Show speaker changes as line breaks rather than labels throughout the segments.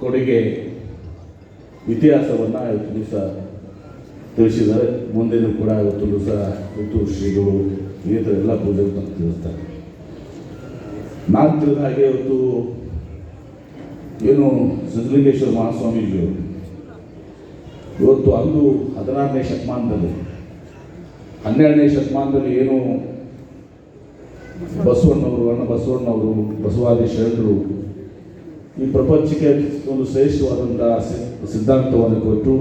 ಕೊಡುಗೆ ಇತಿಹಾಸವನ್ನು ಇವತ್ತು ದಿವಸ ತಿಳಿಸಿದ್ದಾರೆ. ಮುಂದೆನೂ ಕೂಡ ಇವತ್ತು ದಿವಸ ಹುತ್ತೂರು ಶ್ರೀಗಳು ಈ ಥರ ಎಲ್ಲ ಪೂಜೆಗಳನ್ನು ತಿಳಿಸ್ತಾರೆ. ನಾನು ತಿಳಿದ ಹಾಗೆ ಇವತ್ತು ಏನು ಸಿದ್ಧಲಿಂಗೇಶ್ವರ ಮಹಾಸ್ವಾಮೀಜಿಯವರು ಇವತ್ತು ಅಂದು 16ನೇ ಶತಮಾನದಲ್ಲಿ 12ನೇ ಶತಮಾನದಲ್ಲಿ ಏನು ಬಸವಣ್ಣವರು ಅಣ್ಣ ಬಸವಣ್ಣವರು ಬಸವಾದಿ ಶರಣರು ಈ ಪ್ರಪಂಚಕ್ಕೆ ಒಂದು ಶ್ರೇಷ್ಠವಾದಂಥ ಸಿದ್ಧಾಂತವನ್ನು ಕೊಟ್ಟು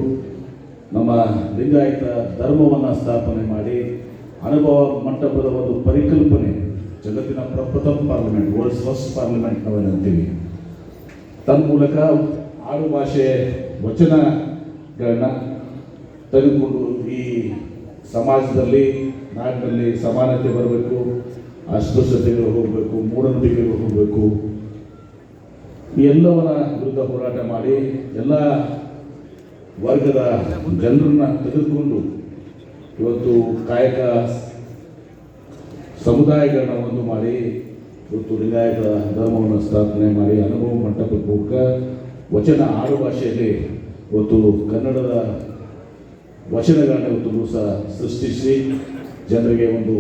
ನಮ್ಮ ಲಿಂಗಾಯತ ಧರ್ಮವನ್ನು ಸ್ಥಾಪನೆ ಮಾಡಿ ಅನುಭವ ಮಂಟಪದ ಒಂದು ಪರಿಕಲ್ಪನೆ ಜಗತ್ತಿನ ಪ್ರಪ್ರಥಮ ಪಾರ್ಲಿಮೆಂಟ್ ವರ್ಲ್ಡ್ಸ್ ಫಸ್ಟ್ ಪಾರ್ಲಿಮೆಂಟ್ ನಾವೇನಂತೀವಿ ತನ್ನ ಮೂಲಕ ಆಡು ಭಾಷೆ ವಚನಗಳನ್ನ ತೆಗೆದುಕೊಂಡು ಈ ಸಮಾಜದಲ್ಲಿ ನಾಡಿನಲ್ಲಿ ಸಮಾನತೆ ಬರಬೇಕು, ಅಸ್ಪೃಶ್ಯತೆಗಳು ಹೋಗಬೇಕು, ಮೂಢನಂಬಿಕೆಗಳು ಹೋಗಬೇಕು, ಈ ಎಲ್ಲವನ್ನ ವಿರುದ್ಧ ಹೋರಾಟ ಮಾಡಿ ಎಲ್ಲ ವರ್ಗದ ಜನರನ್ನ ತೆಗೆದುಕೊಂಡು ಇವತ್ತು ಕಾಯಕ ಸಮುದಾಯಗಳನ್ನ ಒಂದು ಮಾಡಿ ಇವತ್ತು ಲಿಂಗಾಯತ ಧರ್ಮವನ್ನು ಸ್ಥಾಪನೆ ಮಾಡಿ ಅನುಭವ ಮಂಟಪದ ಮೂಲಕ ವಚನ ಆಡು ಭಾಷೆಯಲ್ಲಿ ಇವತ್ತು ಕನ್ನಡದ ವಚನಗಳನ್ನ ಇವತ್ತು ಸಹ ಸೃಷ್ಟಿಸಿ ಜನರಿಗೆ ಒಂದು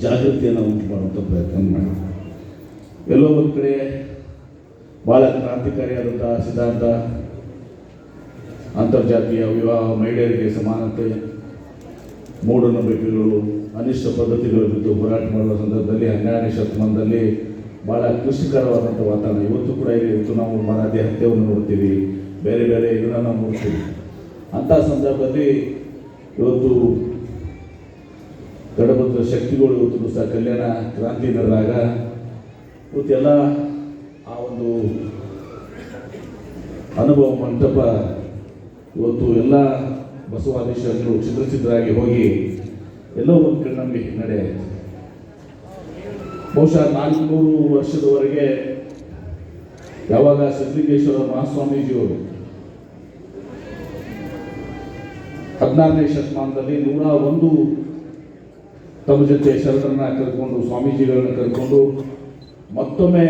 ಜಾಗೃತಿಯನ್ನು ಉಂಟು ಮಾಡುವಂಥ ಪ್ರಯತ್ನ ಮಾಡಿ ಎಲ್ಲೋ ಒಂದು ಕಡೆ ಭಾಳ ಕ್ರಾಂತಿಕಾರಿಯಾದಂಥ ಸಿದ್ಧಾಂತ ಅಂತರ್ಜಾತೀಯ ವಿವಾಹ, ಮಹಿಳೆಯರಿಗೆ ಸಮಾನತೆ, ಮೂಢನಂಬಿಕೆಗಳು, ಅನಿಷ್ಟ ಪದ್ಧತಿಗಳ ವಿರುದ್ಧ ಹೋರಾಟ ಮಾಡುವ ಸಂದರ್ಭದಲ್ಲಿ 12ನೇ ಶತಮಾನದಲ್ಲಿ ಭಾಳ ಕ್ಲಿಷ್ಟಕರವಾದಂಥ ವಾತಾವರಣ. ಇವತ್ತು ಕೂಡ ಇವತ್ತು ನಾವು ಮರಾಠಿ ಹತ್ಯೆಯನ್ನು ನೋಡ್ತೀವಿ, ಬೇರೆ ಬೇರೆ ಇದನ್ನು ನಾವು ನೋಡ್ತೀವಿ. ಅಂಥ ಸಂದರ್ಭದಲ್ಲಿ ಇವತ್ತು ಗಡಬದ್ಧ ಶಕ್ತಿಗಳು ಇವತ್ತು ಸಹ ಕಲ್ಯಾಣ ಕ್ರಾಂತಿ ನಡೆದಾಗ ಇವತ್ತೆಲ್ಲ ಆ ಒಂದು ಅನುಭವ ಮಂಟಪ ಇವತ್ತು ಎಲ್ಲ ಬಸವಾದೀಶರು ಚಿತ್ರಚಿತ್ರರಾಗಿ ಹೋಗಿ ಎಲ್ಲೋ ಒಂದು ಕಡೆ ನಮಗೆ ಹಿನ್ನಡೆ. ಬಹುಶಃ 400 ವರ್ಷದವರೆಗೆ ಯಾವಾಗ ಸಿದ್ಧಲಿಂಗೇಶ್ವರ ಮಹಾಸ್ವಾಮೀಜಿಯವರು 16ನೇ ಶತಮಾನದಲ್ಲಿ 101 ತಮ್ಮ ಜೊತೆ ಶರಣರನ್ನ ಕರ್ಕೊಂಡು ಸ್ವಾಮೀಜಿಗಳನ್ನ ಕರ್ಕೊಂಡು ಮತ್ತೊಮ್ಮೆ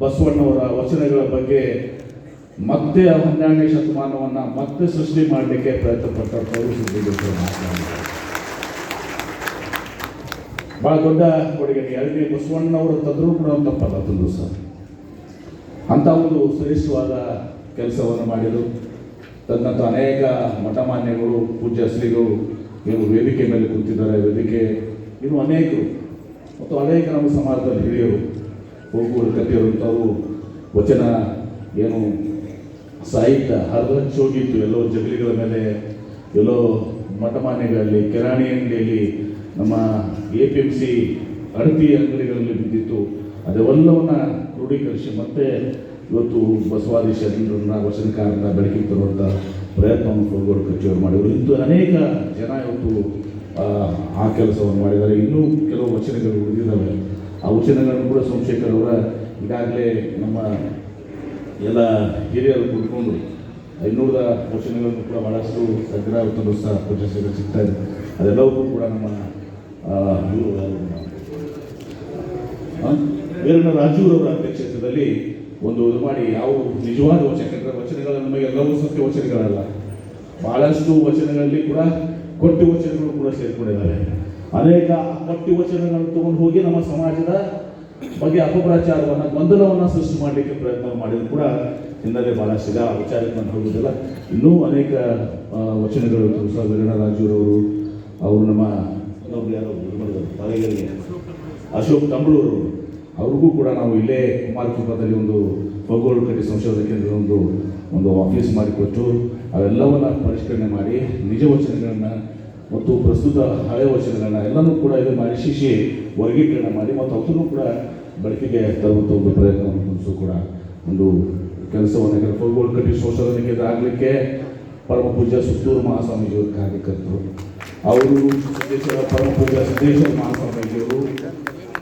ಬಸವಣ್ಣವರ ವಚನಗಳ ಬಗ್ಗೆ ಮತ್ತೆ 12ನೇ ಶತಮಾನವನ್ನು ಮತ್ತೆ ಸೃಷ್ಟಿ ಮಾಡಲಿಕ್ಕೆ ಪ್ರಯತ್ನ ಪಟ್ಟವರು ಸಿದ್ಧಲಿಂಗೇಶ್ವರ ಮಹಾಸ್ವಾಮೀಜಿ. ಭಾಳ ದೊಡ್ಡ ಕೊಡುಗೆ. 2ನೇ ಬಸವಣ್ಣವರು ತಂದರೂ ಕೂಡ ತಪ್ಪಲ್ಲ ತಂದು ಸಹ ಅಂಥ ಒಂದು ಶ್ರೇಷ್ಠವಾದ ಕೆಲಸವನ್ನು ಮಾಡಿದರು. ತನ್ನಂಥ ಅನೇಕ ಮಠಮಾನ್ಯಗಳು, ಪೂಜ್ಯ ಶ್ರೀಗಳು ಇವರು ವೇದಿಕೆ ಮೇಲೆ ಕೂತಿದ್ದಾರೆ. ವೇದಿಕೆ ಇನ್ನು ಅನೇಕರು ಮತ್ತು ಅನೇಕ ನಮ್ಮ ಸಮಾಜದಲ್ಲಿ ಹಿರಿಯರು ಹೋಗುವರು ಕಥೆಯರುಂಥವು ವಚನ ಏನು ಸಾಹಿತ್ಯ ಹರಿದೋಗಿತ್ತು ಎಲ್ಲೋ ಜಗಲಿಗಳ ಮೇಲೆ, ಎಲ್ಲೋ ಮಠಮಾನ್ಯಗಳಲ್ಲಿ, ಕಿರಾಣಿ ಅಂಗಡಿಯಲ್ಲಿ, ನಮ್ಮ APMC ಅಡತಿ ಅಂಗಡಿಗಳಲ್ಲಿ ಬಿದ್ದಿತ್ತು. ಅದೆಲ್ಲವನ್ನ ಕ್ರೋಢೀಕರಿಸಿ ಮತ್ತೆ ಇವತ್ತು ಬಸವಾದಿ ಶರಣರನ್ನ ವಚನಕಾರರನ್ನ ಬೆಳಕಿಗೆ ತರುವಂಥ ಪ್ರಯತ್ನವನ್ನು ಕೋಲ್ಗೋಡು ಕಚೇರಿ ಮಾಡಿದರು. ಇಂದು ಅನೇಕ ಜನ ಇವತ್ತು ಆ ಕೆಲಸವನ್ನು ಮಾಡಿದ್ದಾರೆ. ಇನ್ನೂ ಕೆಲವು ವಚನಗಳು ಉಳಿದಿದ್ದಾವೆ. ಆ ವಚನಗಳನ್ನು ಕೂಡ ಸೋಮಶೇಖರ್ ಅವರ ಈಗಾಗಲೇ ನಮ್ಮ ಎಲ್ಲ ಹಿರಿಯರು ಕುಡ್ಕೊಂಡು 500 ವಚನಗಳನ್ನು ಕೂಡ ಭಾಳಷ್ಟು ಸಂಗ್ರಹವನ್ನು ಸಹ ಪ್ರಶಸ್ತಿಗಳು ಸಿಗ್ತಾ ಇದೆ. ಅದೆಲ್ಲವೂ ಕೂಡ ನಮ್ಮ ವೀರಣ್ಣ ರಾಜೂರವರ ಅಧ್ಯಕ್ಷತೆಯಲ್ಲಿ ಒಂದು ಇದು ಮಾಡಿ ಯಾವ ನಿಜವಾದ ವಚನಗಳು ನಮಗೆಲ್ಲವೂ ಸತ್ಯ ವಚನಗಳಲ್ಲ, ಭಾಳಷ್ಟು ವಚನಗಳಲ್ಲಿ ಕೂಡ ಕೊಟ್ಟಿ ವಚನಗಳು ಕೂಡ ಸೇರಿಕೊಂಡಿದ್ದಾರೆ. ಅನೇಕ ಕೊಟ್ಟಿ ವಚನಗಳನ್ನು ತಗೊಂಡು ಹೋಗಿ ನಮ್ಮ ಸಮಾಜದ ಬಗ್ಗೆ ಅಪಪ್ರಚಾರವನ್ನು, ಗೊಂದಲವನ್ನು ಸೃಷ್ಟಿ ಮಾಡಲಿಕ್ಕೆ ಪ್ರಯತ್ನ ಮಾಡಿದ್ರು ಕೂಡ ಹಿನ್ನೆಲೆ ಭಾಳಷ್ಟಿದೆ. ಆ ವಿಚಾರಕ್ಕೆ ನಾನು ಹೋಗುವುದಿಲ್ಲ. ಇನ್ನೂ ಅನೇಕ ವಚನಗಳು ಸಹ ವೀರಣ್ಣ ರಾಜೂರವರು, ಅವರು ನಮ್ಮ ಯಾರೋ ತಲೆಗಳಿಗೆ ಅಶೋಕ್ ತಂಬಳೂರು ಅವ್ರಿಗೂ ಕೂಡ ನಾವು ಇಲ್ಲೇ ಕುಮಾರಕೃಪದಲ್ಲಿ ಒಂದು ಫಗೋಳು ಕಟ್ಟಿ ಸಂಶೋಧನಾ ಕೇಂದ್ರ ಒಂದು ಆಫೀಸ್ ಮಾಡಿಕೊಟ್ಟು ಅವೆಲ್ಲವನ್ನು ಪರಿಷ್ಕರಣೆ ಮಾಡಿ ನಿಜ ವಚನಗಳನ್ನು ಮತ್ತು ಪ್ರಸ್ತುತ ಹಳೆ ವಚನಗಳನ್ನ ಎಲ್ಲನೂ ಕೂಡ ಇದು ಮಾಡಿ ಶಿಶಿ ವರ್ಗೀಕರಣ ಮಾಡಿ ಮತ್ತು ಅವತ್ತೂ ಕೂಡ ಬಳಕೆಗೆ ತರುವಂಥ ಒಂದು ಪ್ರಯತ್ನವನ್ನು ಕೂಡ ಒಂದು ಕೆಲಸವನ್ನು ಯಾಕಂದರೆ ಫಗೋಳು ಕಟ್ಟಿ ಸಂಶೋಧನಾ ಕೇಂದ್ರ ಆಗಲಿಕ್ಕೆ ಪರಮ ಪೂಜ್ಯ ಸುತ್ತೂರು ಮಹಾಸ್ವಾಮೀಜಿಯವರು ಕಾರ್ಯಕರ್ತರು, ಅವರು ಸಿದ್ದೇಶ್ವರ ಪರಮ ಪೂಜ್ಯ ಸಿದ್ದೇಶ್ವರ ಮಹಾಸ್ವಾಮೀಜಿಯವರು,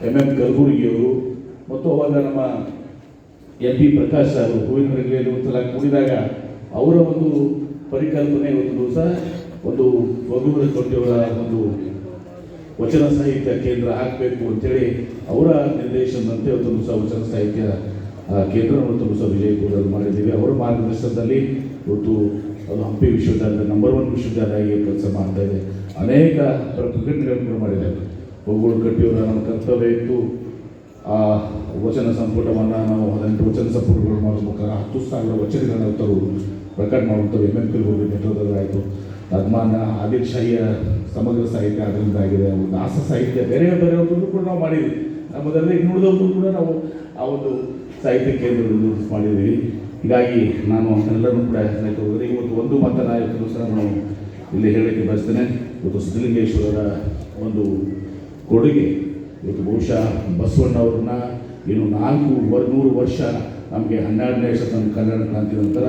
MM ಕಲಬುರ್ಗಿಯವರು ಮತ್ತು ಅವಾಗ ನಮ್ಮ MP ಪ್ರಕಾಶ್ ಅವರು ಹೂವಿನ ರಂಗಲ್ಲಿ ಒಂದ್ಸಲ ಕೂಡಿದಾಗ ಅವರ ಒಂದು ಪರಿಕಲ್ಪನೆ ಒಂದು ದಿವಸ ಒಂದು ವಗುವರ ತೊಟ್ಟಿಯವರ ಒಂದು ವಚನ ಸಾಹಿತ್ಯ ಕೇಂದ್ರ ಹಾಕಬೇಕು ಅಂತೇಳಿ ಅವರ ನಿರ್ದೇಶನದಂತೆ ಒಂದು ದಿವಸ ವಚನ ಸಾಹಿತ್ಯ ಕೇಂದ್ರವನ್ನು ತುಂಬ ವಿಜಯಪುರದಲ್ಲಿ ಮಾಡಿದ್ದೀವಿ. ಮಾರ್ಗದರ್ಶನದಲ್ಲಿ ಇವತ್ತು ಅದು ಹಂಪಿ ವಿಶ್ವವಿದ್ಯಾಲಯದ ನಂಬರ್ 1 ವಿಶ್ವವಿದ್ಯಾಲಯ ಕೆಲಸ ಮಾಡ್ತಾ ಇದೆ. ಅನೇಕ ಪ್ರಕಟಣೆಗಳನ್ನು ಕೂಡ ಮಾಡಿದೆ. ಒಗ್ಗೂಡು ಕಟ್ಟಿಯವರ ನಮ್ಮ ಕರ್ತವ್ಯ ಇತ್ತು. ಆ ವಚನ ಸಂಪುಟವನ್ನು ನಾವು 18 ವಚನ ಸಂಪುಟಗಳು ಮಾಡೋ ಮುಖಾಂತರ 10,000 ವಚನಗಳನ್ನು ತರು ಪ್ರಕಟ ಮಾಡುವಂಥದ್ದು MNP ನೇತೃತ್ವದಲ್ಲಿ ಆಯಿತು. ಅದ್ಮಾನ ಆದಿಲ್ ಶಾಹಿಯ ಸಮಗ್ರ ಸಾಹಿತ್ಯ ಅದರಿಂದ ಆಗಿದೆ. ದಾಸ ಸಾಹಿತ್ಯ ಬೇರೆ ಬೇರೆಯವ್ರದ್ದು ಕೂಡ ನಾವು ಮಾಡಿದ್ವಿ. ನಮ್ಮದರಲ್ಲಿ ನುಡಿದವ್ರದ್ದು ಕೂಡ ನಾವು ಆ ಒಂದು ಸಾಹಿತ್ಯ ಕೇಂದ್ರದಲ್ಲಿ ಮಾಡಿದ್ದೀವಿ. ಹೀಗಾಗಿ ನಾನು ಎಲ್ಲರೂ ಕೂಡ ಹೋದರೆ ಇವತ್ತು ಒಂದು ಮಾತನ್ನು ಇವತ್ತು ಸಹ ನಾನು ಇಲ್ಲಿ ಹೇಳಲಿಕ್ಕೆ ಬಯಸ್ತೇನೆ. ಇವತ್ತು ಸಿದ್ಧಲಿಂಗೇಶ್ವರರ ಒಂದು ಕೊಡುಗೆ ಇವತ್ತು ಬಹುಶಃ ಬಸವಣ್ಣವ್ರನ್ನ ಏನು 400 ವರ್ಷ ನಮಗೆ 12ನೇ ಶತಮಾನ ಕಲ್ಯಾಣ ಕ್ರಾಂತಿ ನಂತರ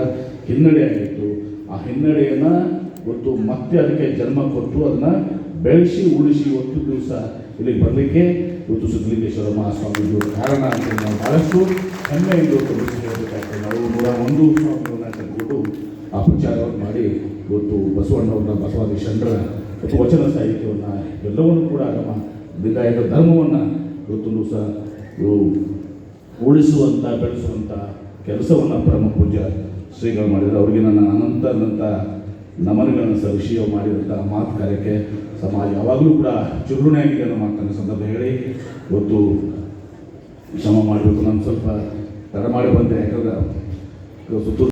ಹಿನ್ನಡೆ ಆಗಿತ್ತು. ಆ ಹಿನ್ನಡೆಯನ್ನು ಇವತ್ತು ಮತ್ತೆ ಅದಕ್ಕೆ ಜನ್ಮ ಕೊಟ್ಟು ಅದನ್ನು ಬೆಳೆಸಿ ಉಳಿಸಿ ಇವತ್ತು ದಿವಸ ಇಲ್ಲಿಗೆ ಬರಲಿಕ್ಕೆ ಇವತ್ತು ಸಿದ್ಧಲಿಂಗೇಶ್ವರ ಮಹಾಸ್ವಾಮಿಗಳು ಕಾರಣ ಅಂತ ನಾವು ಭಾಳಷ್ಟು ಹೆಮ್ಮೆಯಿಂದ ಹೇಳಬೇಕಾಗ್ತದೆ. ನಾವು 101 ಸ್ವಾಮಿಗಳನ್ನ ಕಟ್ಬಿಟ್ಟು ಆ ಪ್ರಚಾರವನ್ನು ಮಾಡಿ ಇವತ್ತು ಬಸವಣ್ಣವ್ರನ್ನ ಬಸವಾದಿ ಶರಣರ ಮತ್ತು ವಚನ ಸಾಹಿತ್ಯವನ್ನು ಎಲ್ಲವನ್ನೂ ಕೂಡ ನಮ್ಮ ಲಿಂಗಾಯತ ಧರ್ಮವನ್ನು ಇವತ್ತು ಸಹ ಉಳಿಸುವಂಥ ಬೆಳೆಸುವಂಥ ಕೆಲಸವನ್ನು ಪರಮ ಪೂಜ್ಯ ಶ್ರೀಗಳು ಮಾಡಿದರೆ ಅವರಿಗೆ ನನ್ನ ಅನಂತ ನಮನಗಳನ್ನು ಸಲ್ಲಿಸಿ ಮಾಡಿದಂಥ ಮಾತು ಕಾರ್ಯಕ್ಕೆ ಸಮಾಜ ಯಾವಾಗಲೂ ಕೂಡ ಚಿರುಣೆಯಾಗಿದೆ ಅನ್ನೋ ಮಾತನ್ನು ಸಂದರ್ಭ ಹೇಳಿ ಇವತ್ತು ಶ್ರಮ ಮಾಡಬೇಕು. ನಾನು ಸ್ವಲ್ಪ ತಡ ಮಾಡಿ ಬಂದೆ, ಯಾಕಂದ್ರೆ ಸುತ್ತೂರು